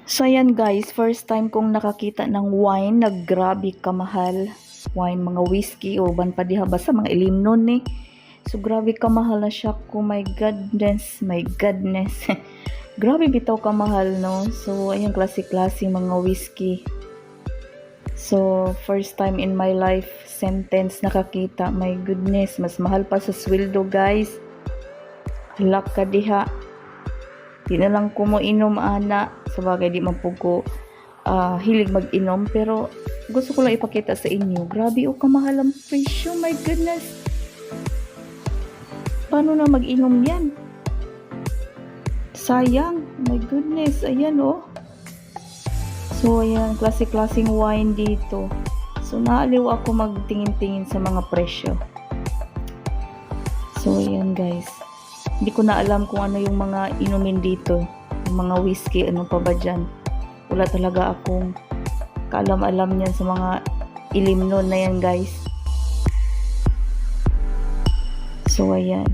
So ayan guys, first time kong nakakita ng wine na grabe kamahal. Wine, mga whiskey o ban pa diha basta mga ilimnon ni. So grabe kamahal na siya ko. My goodness, my goodness. Grabe bitaw kamahal no. So ayan klase-klase mga whiskey. So first time in my life sentence nakakita. My goodness, mas mahal pa sa sweldo guys. Halak ka diha. Di na lang ko mo inom ana. Sabagay di man po ko hilig mag-inom. Pero gusto ko lang ipakita sa inyo. Grabe o kamahal ang presyo. My goodness. Paano na mag-inom yan? Sayang. My goodness. Ayan oh. So ayan. Klase-klaseng wine dito. So naaliw ako magtingin-tingin sa mga presyo. So ayan guys. Hindi ko na alam kung ano yung mga inumin dito. Yung mga whiskey, ano pa ba dyan. Wala talaga akong kaalam-alam niyan sa mga ilimnon na yan guys. So ayan.